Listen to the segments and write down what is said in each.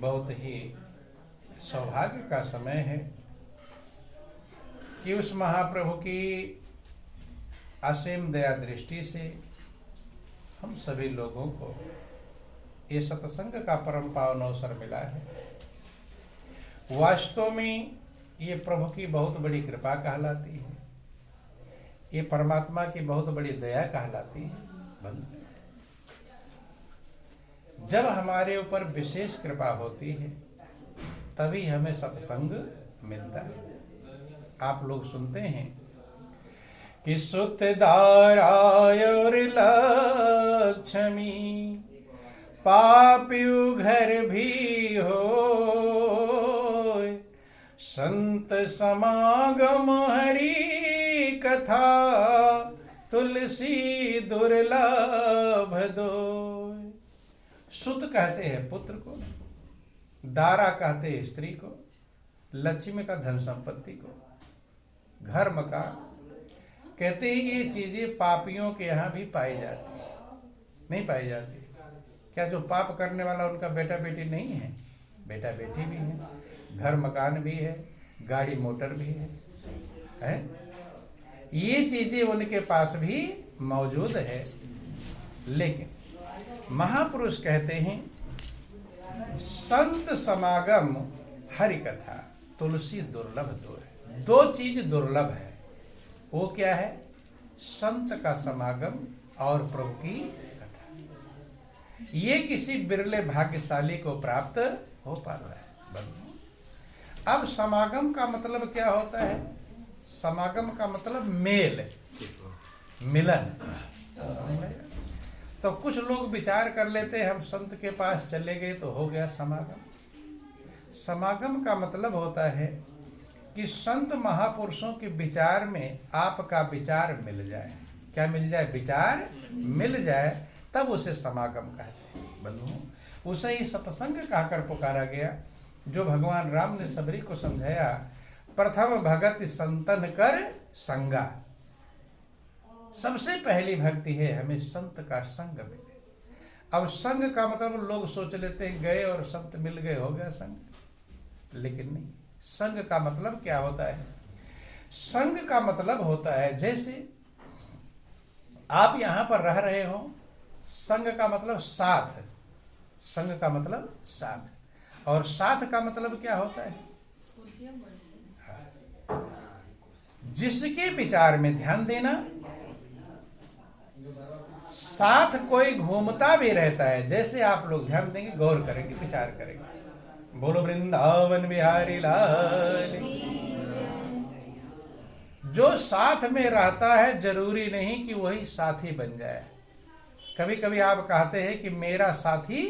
बहुत ही सौभाग्य का समय है कि उस महाप्रभु की असीम दया दृष्टि से हम सभी लोगों को ये सत्संग का परम पावन अवसर मिला है। वास्तव में ये प्रभु की बहुत बड़ी कृपा कहलाती है, ये परमात्मा की बहुत बड़ी दया कहलाती है। बंधु, जब हमारे ऊपर विशेष कृपा होती है तभी हमें सत्संग मिलता है। आप लोग सुनते हैं कि सुतदाराय और लक्ष्मी पापियु घर भी हो, संत समागम हरि कथा तुलसी दुर्लभ दो। सुत कहते हैं पुत्र को, दारा कहते हैं स्त्री को, लक्ष्मी का धन संपत्ति को, घर मकान कहते हैं ये चीजें पापियों के यहाँ भी पाई जाती, नहीं पाई जाती। क्या जो पाप करने वाला उनका बेटा बेटी नहीं है? बेटा बेटी भी है, घर मकान भी है, गाड़ी मोटर भी है? ये चीजें उनके पास भी मौजूद है। लेकिन महापुरुष कहते हैं संत समागम हरि कथा तुलसी दुर्लभ दो है। दो चीज दुर्लभ है, वो क्या है? संत का समागम और प्रभु की कथा। ये किसी बिरले भाग्यशाली को प्राप्त हो पाता है। अब समागम का मतलब क्या होता है? समागम का मतलब मेल, मिलन। तो कुछ लोग विचार कर लेते हैं हम संत के पास चले गए तो हो गया समागम। समागम का मतलब होता है कि संत महापुरुषों के विचार में आपका विचार मिल जाए। क्या मिल जाए? विचार मिल जाए, तब उसे समागम कहते हैं। बंधुओं, उसे ही सत्संग कहकर पुकारा गया, जो भगवान राम ने सबरी को समझाया। प्रथम भगत संतन कर संगा। सबसे पहली भक्ति है हमें संत का संग मिले। अब संग का मतलब लोग सोच लेते हैं गए और संत मिल गए हो गया संग, लेकिन नहीं। संग का मतलब क्या होता है? संग का मतलब होता है जैसे आप यहां पर रह रहे हो, संग का मतलब साथ, संग का मतलब साथ, और साथ का मतलब क्या होता है? जिसके विचार में ध्यान देना। साथ कोई घूमता भी रहता है, जैसे आप लोग ध्यान देंगे, गौर करेंगे, विचार करेंगे। बोलो वृंदावन बिहारी लाल। जो साथ में रहता है जरूरी नहीं कि वही साथी बन जाए। कभी कभी आप कहते हैं कि मेरा साथी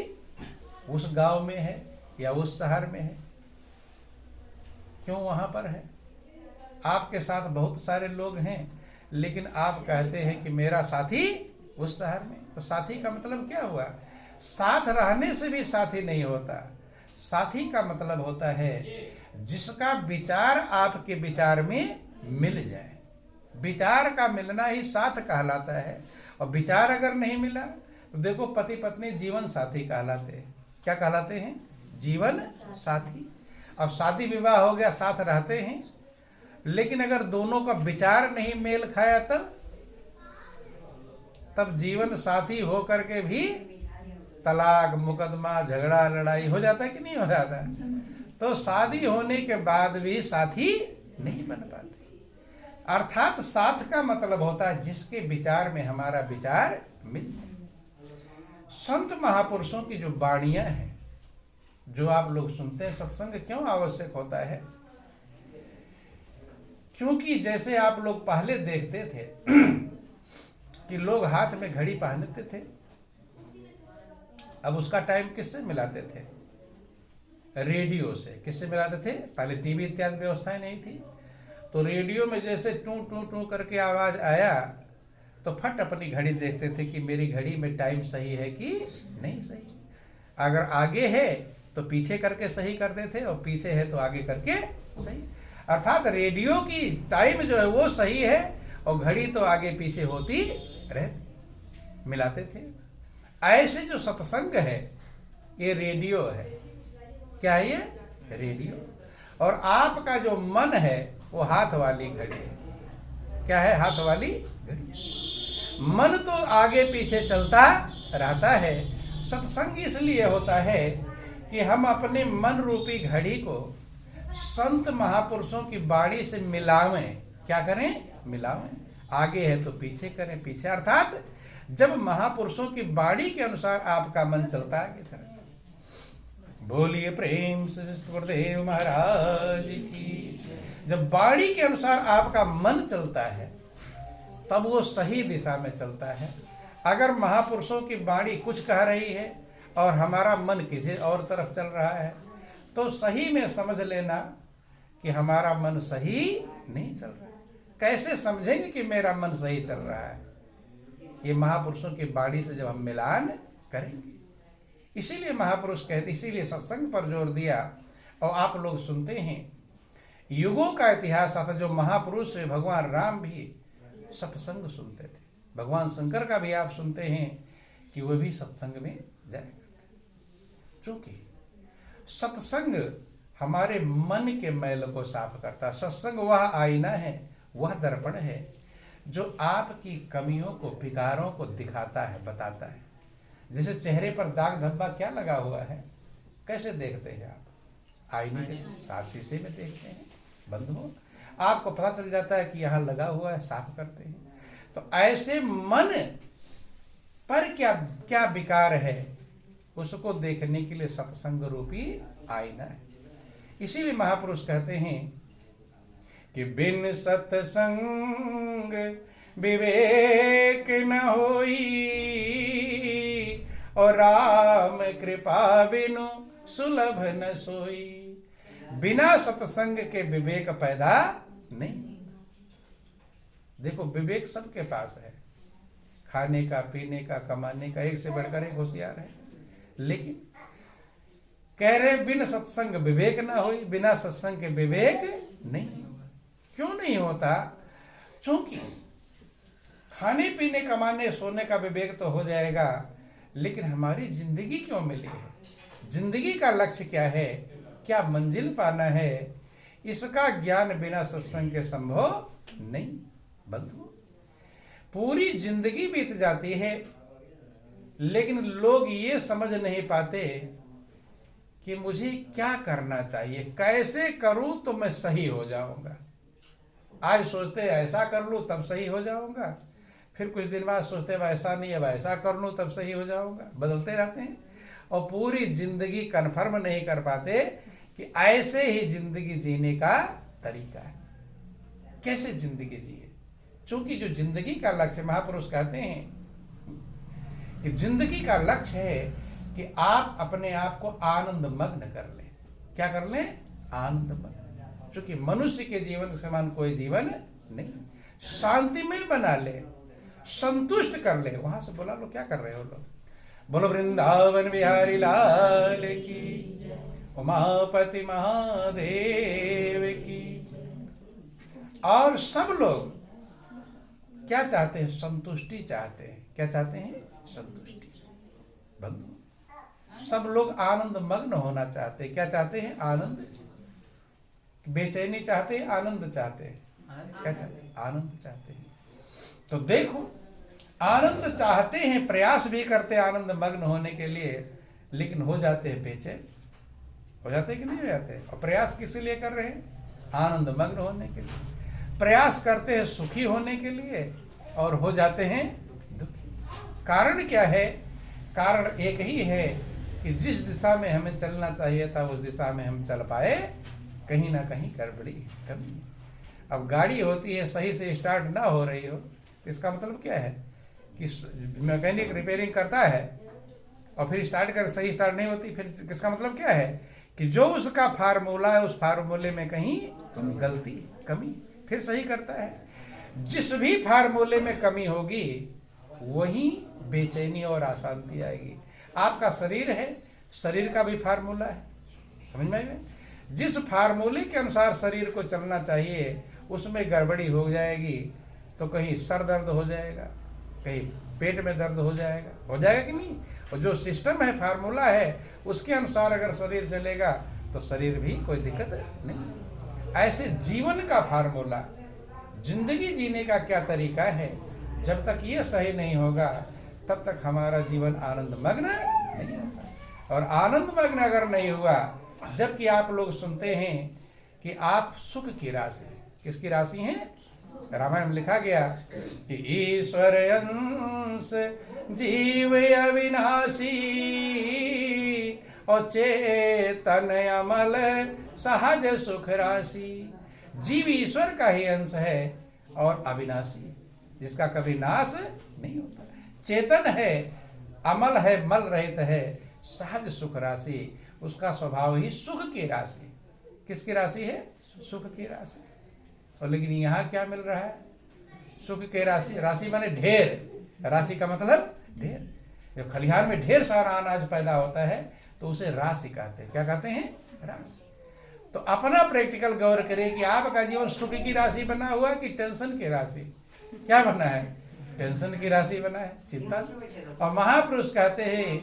उस गांव में है या उस शहर में है। क्यों वहां पर है? आपके साथ बहुत सारे लोग हैं, लेकिन आप कहते हैं कि मेरा साथी उस शहर में। तो साथी का मतलब क्या हुआ? साथ रहने से भी साथी नहीं होता। साथी का मतलब होता है जिसका विचार आपके विचार में मिल जाए। विचार का मिलना ही साथ कहलाता है। और विचार अगर नहीं मिला तो देखो, पति पत्नी जीवन साथी कहलाते हैं। क्या कहलाते हैं? जीवन साथी। अब शादी विवाह हो गया, साथ रहते हैं, लेकिन अगर दोनों का विचार नहीं मेल खाया तब जीवन साथी हो करके भी तलाक, मुकदमा, झगड़ा, लड़ाई हो जाता है कि नहीं हो जाता है? तो शादी होने के बाद भी साथी नहीं बन पाते। अर्थात साथ का मतलब होता है जिसके विचार में हमारा विचार मिल। संत महापुरुषों की जो वाणियां हैं, जो आप लोग सुनते हैं, सत्संग क्यों आवश्यक होता है? क्योंकि जैसे आप लोग पहले देखते थे कि लोग हाथ में घड़ी पहनते थे। अब उसका टाइम किससे मिलाते थे? रेडियो से। किससे मिलाते थे? पहले टीवी इत्यादि व्यवस्थाएं नहीं थी, तो रेडियो में जैसे टू टू टू करके आवाज आया तो फट अपनी घड़ी देखते थे कि मेरी घड़ी में टाइम सही है कि नहीं सही। अगर आगे है तो पीछे करके सही करते थे, और पीछे है तो आगे करके सही। अर्थात रेडियो की टाइम जो है वो सही है, और घड़ी तो आगे पीछे होती रहती, मिलाते थे। ऐसे जो सत्संग है ये रेडियो है, क्या है ये? रेडियो। और आपका जो मन है वो हाथ वाली घड़ी है। क्या है? हाथ वाली घड़ी। मन तो आगे पीछे चलता रहता है। सत्संग इसलिए होता है कि हम अपने मन रूपी घड़ी को संत महापुरुषों की बाणी से मिलावें। क्या करें? मिलावें। आगे है तो पीछे करें, पीछे अर्थात जब महापुरुषों की बाणी के अनुसार आपका मन चलता है की तरह। बोलिए प्रेम से गुरुदेव महाराज की। जब बाणी के अनुसार आपका मन चलता है तब वो सही दिशा में चलता है। अगर महापुरुषों की बाणी कुछ कह रही है और हमारा मन किसी और तरफ चल रहा है तो सही में समझ लेना कि हमारा मन सही नहीं चल रहा है। कैसे समझेंगे कि मेरा मन सही चल रहा है? ये महापुरुषों की बाणी से जब हम मिलान करेंगे। इसीलिए महापुरुष कहते, इसीलिए सत्संग पर जोर दिया। और आप लोग सुनते हैं युगों का इतिहास आता, जो महापुरुष है भगवान राम भी सत्संग सुनते थे। भगवान शंकर का भी आप सुनते हैं कि वो भी सत्संग में जाया करते। क्योंकि सत्संग हमारे मन के मैल को साफ करता है। सत्संग वह आईना है, वह दर्पण है जो आपकी कमियों को, विकारों को दिखाता है, बताता है। जैसे चेहरे पर दाग धब्बा क्या लगा हुआ है, कैसे देखते हैं आप? आईने के साथ शीशे में देखते हैं। बंधुओं, आपको पता चल जाता है कि यहाँ लगा हुआ है, साफ करते हैं। तो ऐसे मन पर क्या क्या विकार है उसको देखने के लिए सत्संग रूपी आईना है। इसीलिए महापुरुष कहते हैं कि बिन सत्संग विवेक न होई और राम कृपा बिनु सुलभ न सोई। बिना सत्संग के विवेक पैदा नहीं। देखो विवेक सबके पास है, खाने का, पीने का, कमाने का, एक से बढ़कर एक होशियार है। लेकिन कह रहे बिन सत्संग विवेक ना हो। बिना सत्संग के विवेक नहीं। क्यों नहीं होता? क्योंकि खाने पीने, कमाने, सोने का विवेक तो हो जाएगा, लेकिन हमारी जिंदगी क्यों मिली है? जिंदगी का लक्ष्य क्या है? क्या मंजिल पाना है? इसका ज्ञान बिना सत्संग के संभव नहीं। बंधु, पूरी जिंदगी बीत जाती है लेकिन लोग ये समझ नहीं पाते कि मुझे क्या करना चाहिए, कैसे करूं तो मैं सही हो जाऊंगा। आज सोचते ऐसा कर लूं तब सही हो जाऊंगा, फिर कुछ दिन बाद सोचते ऐसा नहीं, अब ऐसा कर लूं तब सही हो जाऊंगा। बदलते रहते हैं और पूरी जिंदगी कन्फर्म नहीं कर पाते कि ऐसे ही जिंदगी जीने का तरीका है। कैसे जिंदगी जिए? क्योंकि जो जिंदगी का लक्ष्य, महापुरुष कहते हैं कि जिंदगी का लक्ष्य है कि आप अपने आप को आनंद मग्न कर लें। क्या कर लें? आनंद मग्न। क्योंकि मनुष्य के जीवन के समान कोई जीवन नहीं। शांतिमय बना ले, संतुष्ट कर ले। वहां से बोला लो, क्या कर रहे हो लोग? बोलो वृंदावन बिहारी लाल की, उमापति महादेव की। और सब लोग क्या चाहते हैं? संतुष्टि चाहते हैं। क्या चाहते हैं? संतुष्टि। बंधु, सब लोग आनंद मग्न होना चाहते हैं। क्या चाहते हैं? आनंद। बेचैनी चाहते हैं? आनंद चाहते हैं? क्या चाहते हैं? आनंद चाहते हैं। तो देखो, आनंद चाहते हैं, प्रयास भी करते हैं आनंद मग्न होने के लिए, लेकिन हो जाते हैं बेचैन। हो जाते हैं कि नहीं हो जाते? और प्रयास किस लिए कर रहे हैं? आनंद मग्न होने के लिए। प्रयास करते हैं सुखी होने के लिए और हो जाते हैं दुखी। कारण क्या है? कारण एक ही है कि जिस दिशा में हमें चलना चाहिए था उस दिशा में हम चल पाए, कहीं ना कहीं गड़बड़ी, कमी। अब गाड़ी होती है, सही से स्टार्ट ना हो रही हो, इसका मतलब क्या है कि मैकेनिक रिपेयरिंग करता है और फिर स्टार्ट कर, सही स्टार्ट नहीं होती, फिर इसका मतलब क्या है कि जो उसका फार्मूला है उस फार्मूले में कहीं गलती, कमी, फिर सही करता है। जिस भी फार्मूले में कमी होगी वही बेचैनी और अशांति आएगी। आपका शरीर है, शरीर का भी फार्मूला है, समझ में आएगा? जिस फार्मूले के अनुसार शरीर को चलना चाहिए उसमें गड़बड़ी हो जाएगी तो कहीं सर दर्द हो जाएगा, कहीं पेट में दर्द हो जाएगा कि नहीं? और जो सिस्टम है, फार्मूला है, उसके अनुसार अगर शरीर चलेगा तो शरीर भी कोई दिक्कत नहीं। ऐसे जीवन का फार्मूला, जिंदगी जीने का क्या तरीका है, जब तक ये सही नहीं होगा तब तक हमारा जीवन आनंद मग्न नहीं होगा। और आनंद मग्न अगर नहीं हुआ, जबकि आप लोग सुनते हैं कि आप सुख की राशि, किसकी राशि हैं? रामायण में लिखा गया कि ईश्वर अंश जीव अविनाशी और चेतन अमल सहज सुख राशि। जीव ईश्वर का ही अंश है और अविनाशी, जिसका कभी नाश नहीं होता। चेतन है, अमल है, मल रहित है, सहज सुख राशि, उसका स्वभाव ही सुख की राशि। किसकी राशि है? सुख की राशि। और लेकिन यहाँ क्या मिल रहा है? सुख की राशि। राशि माने ढेर, राशि का मतलब ढेर। जब खलिहान में ढेर सारा अनाज पैदा होता है तो उसे राशि कहते हैं। क्या कहते हैं? राशि। तो अपना प्रैक्टिकल गौर करें कि आपका जीवन सुख की राशि बना हुआ कि टेंशन की राशि? क्या बना है? टेंशन की राशि बना है, चिंता। और महापुरुष कहते हैं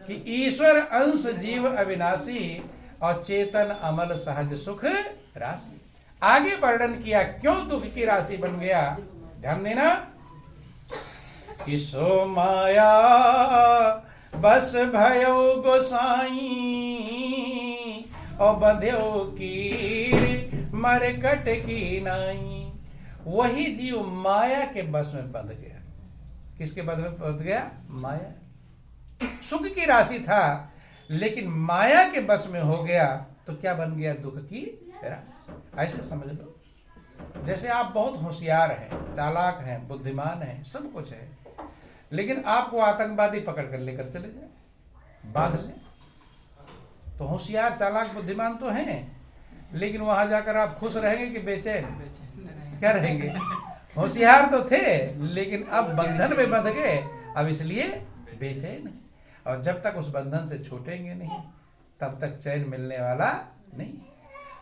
कि ईश्वर अंश जीव अविनाशी और चेतन अमल सहज सुख राशि। आगे वर्णन किया क्यों दुख की राशि बन गया। ध्यान देना कि सो माया बस भयो गोसाई और बंध्यो कीर मरकट की नाई। वही जीव माया के बस में बंध गया। किसके बस में बंध गया? माया। सुख की राशि था लेकिन माया के बस में हो गया तो क्या बन गया? दुख की राशि। ऐसे समझ लो जैसे आप बहुत होशियार हैं, चालाक हैं, बुद्धिमान हैं, सब कुछ है, लेकिन आपको आतंकवादी पकड़ कर लेकर चले जाए, बांध ले, तो होशियार, चालाक, बुद्धिमान तो हैं, लेकिन वहां जाकर आप खुश रहेंगे कि बेचैन? क्या रहेंगे? होशियार तो थे लेकिन अब बंधन में बंध गए, अब इसलिए बेचैन है। और जब तक उस बंधन से छूटेंगे नहीं तब तक चैन मिलने वाला नहीं।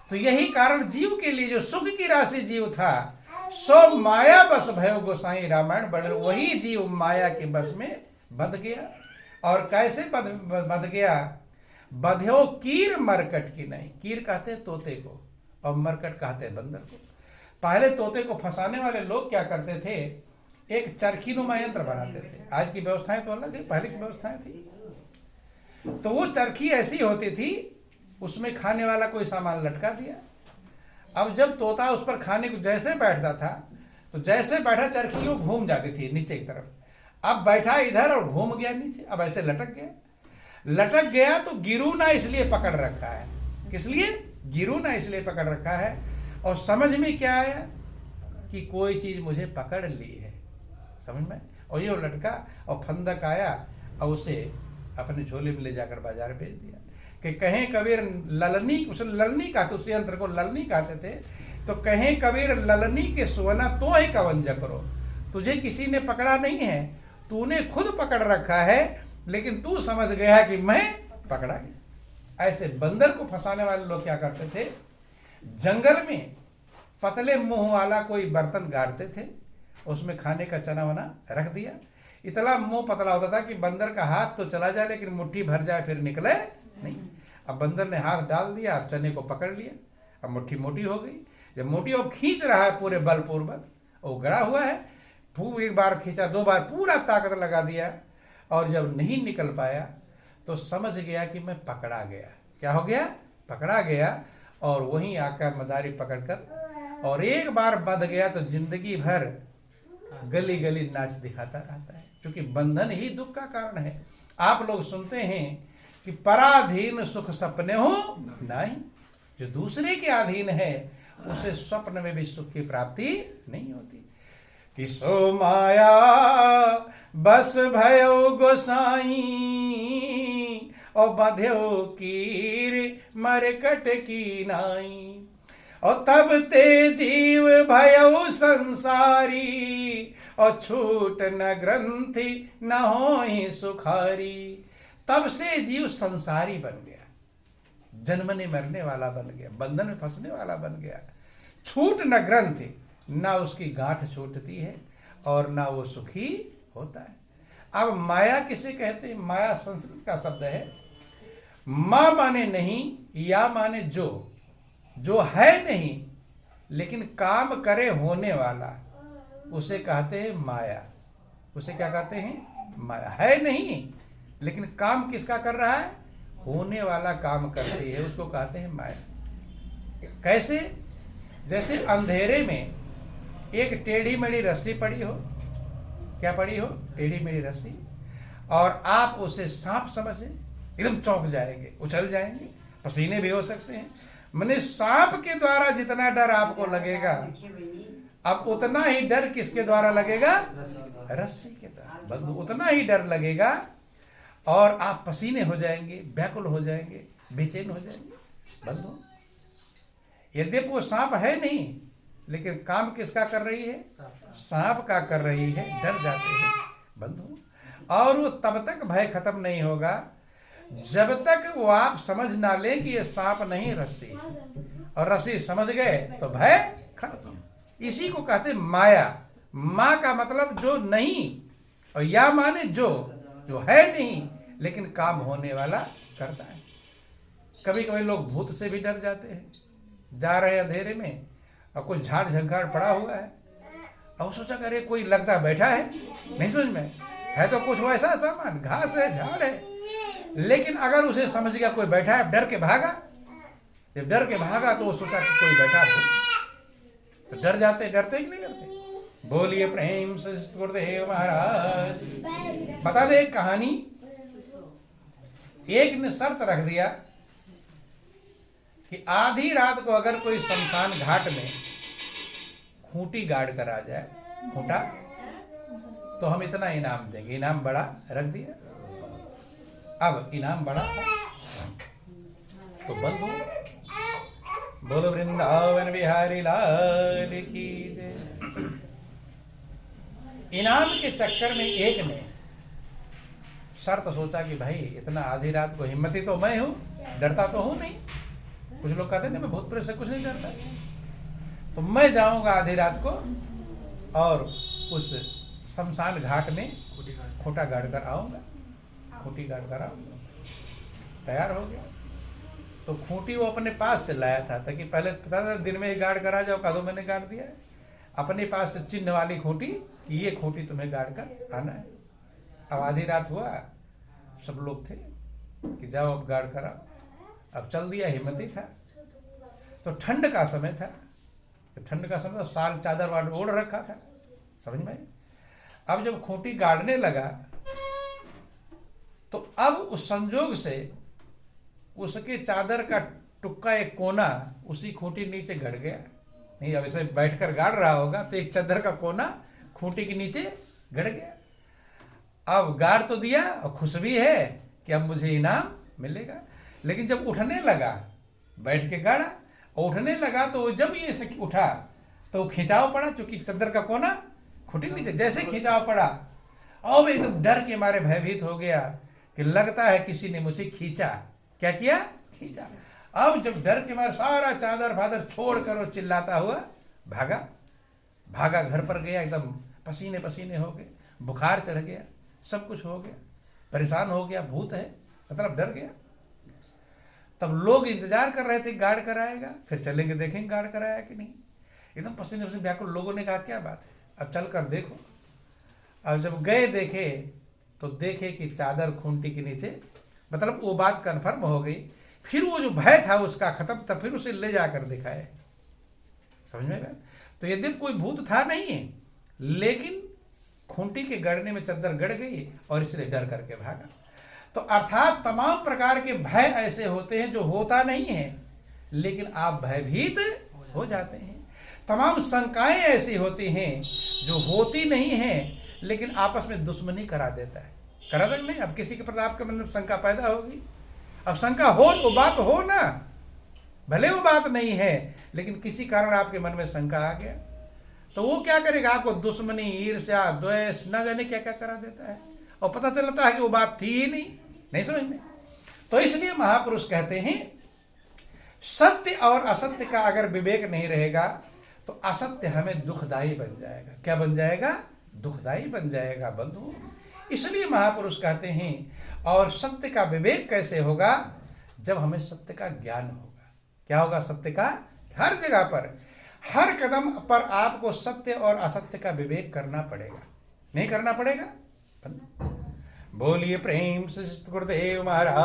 तो यही कारण जीव के लिए जो सुख की राशि जीव था, सो माया बस भयो गोसाई। रामायण वर्णन, वही जीव माया के बस में बंध गया। और कैसे बंध गया? बध्यो कीर मरकट की नहीं। कीर कहते हैं तोते को और मरकट कहते हैं बंदर को। पहले तोते को फंसाने वाले लोग क्या करते थे? एक चरखी नुमा यंत्र बनाते थे। आज की व्यवस्थाएं तो अलग है, पहले की व्यवस्थाएं थी। तो वो चरखी ऐसी होती थी, उसमें खाने वाला कोई सामान लटका दिया। अब जब तोता उस पर खाने को जैसे बैठता था तो जैसे बैठा चरखी वो घूम जाती थी नीचे की तरफ। अब बैठा इधर और घूम गया नीचे, अब ऐसे लटक गया। लटक गया तो गिरू ना इसलिए पकड़ रखा है। किस लिए? गिरू ना इसलिए पकड़ रखा है। और समझ में क्या आया कि कोई चीज मुझे पकड़ ली है, समझ में। और ये लटका और फंदक आया और उसे अपने झोले में ले जाकर बाजार भेज दिया कि कहें कबीर ललनी, उसे ललनी कहते, उस यंत्र को ललनी कहते थे। तो कहें कबीर ललनी के सुवना तो ही कवन करो, तुझे किसी ने पकड़ा नहीं है, तूने खुद पकड़ रखा है, लेकिन तू समझ गया कि मैं पकड़ा गया। ऐसे बंदर को फंसाने वाले लोग क्या करते थे? जंगल में पतले मुंह वाला कोई बर्तन गाड़ते थे, उसमें खाने का चना वना रख दिया। इतना मुंह पतला होता था कि बंदर का हाथ तो चला जाए लेकिन मुट्ठी भर जाए फिर निकले नहीं। अब बंदर ने हाथ डाल दिया, अब चने को पकड़ लिया, अब मुट्ठी मोटी हो गई। जब मोटी अब खींच रहा है पूरे बलपूर्वक, वो गड़ा हुआ है, एक बार खींचा, दो बार पूरा ताकत लगा दिया, और जब नहीं निकल पाया तो समझ गया कि मैं पकड़ा गया। क्या हो गया? पकड़ा गया। और वहीं आकर मदारी पकड़कर और एक बार बंध गया तो जिंदगी भर गली गली नाच दिखाता रहता है, क्योंकि बंधन ही दुख का कारण है। आप लोग सुनते हैं कि पराधीन सुख सपने हो नहीं। जो दूसरे के अधीन है उसे स्वप्न में भी सुख की प्राप्ति नहीं होती। कि सो माया बस भयो गोसाई और बंध्यो कीर मरकट की नाई। और तब ते जीव भयो संसारी और छूट न ग्रंथि न होई सुखारी। तब से जीव संसारी बन गया, जन्मने मरने वाला बन गया, बंधन में फंसने वाला बन गया। छूट न ग्रंथि, ना उसकी गांठ छूटती है और ना वो सुखी होता है। अब माया किसे कहते हैं? माया संस्कृत का शब्द है। माँ माने नहीं, या माने जो है नहीं लेकिन काम करे होने वाला, उसे कहते हैं माया। उसे क्या कहते हैं? माया। है नहीं लेकिन काम किसका कर रहा है? होने वाला काम करती है, उसको कहते हैं माया। कैसे? जैसे अंधेरे में एक टेढ़ी मेढ़ी रस्सी पड़ी हो, क्या पड़ी हो? टेढ़ी मेढ़ी रस्सी, और आप उसे सांप समझे, एकदम चौंक जाएंगे, उछल जाएंगे, पसीने भी हो सकते हैं। माने सांप के द्वारा जितना डर आपको लगेगा, अब उतना ही डर किसके द्वारा लगेगा? रस्सी के द्वारा। बंधु उतना ही डर लगेगा और आप पसीने हो जाएंगे, व्याकुल हो जाएंगे, बेचैन हो जाएंगे। बंधु यद्यपि वो सांप है नहीं लेकिन काम किसका कर रही है? सांप का कर रही है, डर जाते हैं बंधु। और वो तब तक भय खत्म नहीं होगा जब तक वो आप समझ ना लें कि ये सांप नहीं रस्सी, और रस्सी समझ गए तो भय खत्म। इसी को कहते माया। माँ का मतलब जो नहीं, और या माने जो है नहीं लेकिन काम होने वाला करता है। कभी कभी लोग भूत से भी डर जाते हैं। जा रहे हैं अंधेरे में और कुछ झाड़ झंकार पड़ा हुआ है, और सोचा करे कोई लगता बैठा है, नहीं समझ में है तो कुछ वैसा सामान, घास है, झाड़ है, लेकिन अगर उसे समझ गया कोई बैठा है, डर के भागा। जब डर के भागा तो वो सोचा कि कोई बैठा हो, तो डर जाते। डरते कि नहीं डरते? बोलिए प्रेम से गुरुदेव महाराज। बता दे एक कहानी। एक ने शर्त रख दिया कि आधी रात को अगर कोई शमशान घाट में खूंटी गाड़ कर आ जाए, खूंटा, तो हम इतना इनाम देंगे। इनाम बड़ा रख दिया। अब इनाम बड़ा था तो बंधु बोलो वृंदावन बिहारी लाल की जय। इनाम के चक्कर में एक ने शर्त सोचा कि भाई इतना आधी रात को, हिम्मती तो मैं हूं, डरता तो हूं नहीं। कुछ लोग कहते हैं मैं भूत प्रेत से कुछ नहीं डरता, तो मैं जाऊंगा आधी रात को और उस शमशान घाट में खूंटा गाड़ कर आऊंगा, खूंटी गाड़ कर आऊंगा। तैयार हो गया तो खूंटी वो अपने पास से लाया था, ताकि पहले पता था दिन में ही गाड़ कर आ जाओ, कदों मैंने गाड़ दिया है। अपने पास से चिन्ह वाली खूंटी, ये खूंटी तुम्हें गाड़ कर आना है। अब आधी रात हुआ, सब लोग थे कि जाओ अब गाड़ कर आओ। अब चल दिया, हिम्मती था। तो ठंड का समय था, ठंड का समय था, साल चादर वादर ओढ़ रखा था, समझ में। अब जब खूंटी गाड़ने लगा तो अब उस संजोग से उसके चादर का टुक्का, एक कोना उसी खूंटी नीचे गड़ गया। नहीं, अब ऐसे बैठकर गाड़ रहा होगा तो एक चादर का कोना खूंटी के नीचे गड़ गया। अब गाड़ तो दिया और खुश भी है कि अब मुझे इनाम मिलेगा, लेकिन जब उठने लगा, बैठ के गाड़ा और उठने लगा, तो जब ये से उठा तो खिंचाव पड़ा, क्योंकि चादर का कोना खूंटी नीचे, जैसे खिंचाव पड़ा और एकदम डर के मारे भयभीत हो गया कि लगता है किसी ने मुझे खींचा। क्या किया? खींचा। अब जब डर के मारे सारा चादर फादर छोड़ कर वो चिल्लाता हुआ भागा घर पर गया। एकदम पसीने पसीने हो गए, बुखार चढ़ गया, सब कुछ हो गया, परेशान हो गया, भूत है मतलब डर गया। तब लोग इंतजार कर रहे थे गाड़ कर आएगा, फिर चलेंगे देखेंगे गाड़ कर आया कि नहीं। एकदम पसीने पसीने व्याकुल। लोगों ने कहा क्या बात है, अब चल कर देखो। अब जब गए देखे तो देखे कि चादर खूंटी के नीचे, मतलब वो बात कन्फर्म हो गई। फिर वो जो भय था उसका खत्म, तब फिर उसे ले जाकर दिखाए। समझ में आया? तो यद्यपि कोई भूत था नहीं है, लेकिन खूंटी के गड़ने में चादर गड़ गई और इसलिए डर करके भागा। तो अर्थात तमाम प्रकार के भय ऐसे होते हैं जो होता नहीं है लेकिन आप भयभीत हो जाते हैं। तमाम शंकाएं ऐसी होती हैं जो होती नहीं है लेकिन आपस में दुश्मनी करा देता है। करा देता नहीं? अब किसी के प्रति आपके मन में शंका पैदा होगी। अब शंका हो वो बात हो ना, भले वो बात नहीं है लेकिन किसी कारण आपके मन में शंका आ गया, तो वो क्या करेगा? आपको दुश्मनी, ईर्ष्या, द्वेष, न जाने क्या क्या करा देता है, और पता चलता है कि वो बात थी ही नहीं समझ में। तो इसलिए महापुरुष कहते हैं सत्य और असत्य का अगर विवेक नहीं रहेगा तो असत्य हमें दुखदायी बन जाएगा। क्या बन जाएगा? दुखदायी बन जाएगा बंधु। इसलिए महापुरुष कहते हैं, और सत्य का विवेक कैसे होगा? जब हमें सत्य का ज्ञान होगा। क्या होगा? सत्य का, हर जगह पर, हर कदम पर आपको सत्य और असत्य का विवेक करना पड़ेगा। नहीं करना पड़ेगा? बोलिए प्रेम से गुरुदेव महाराज।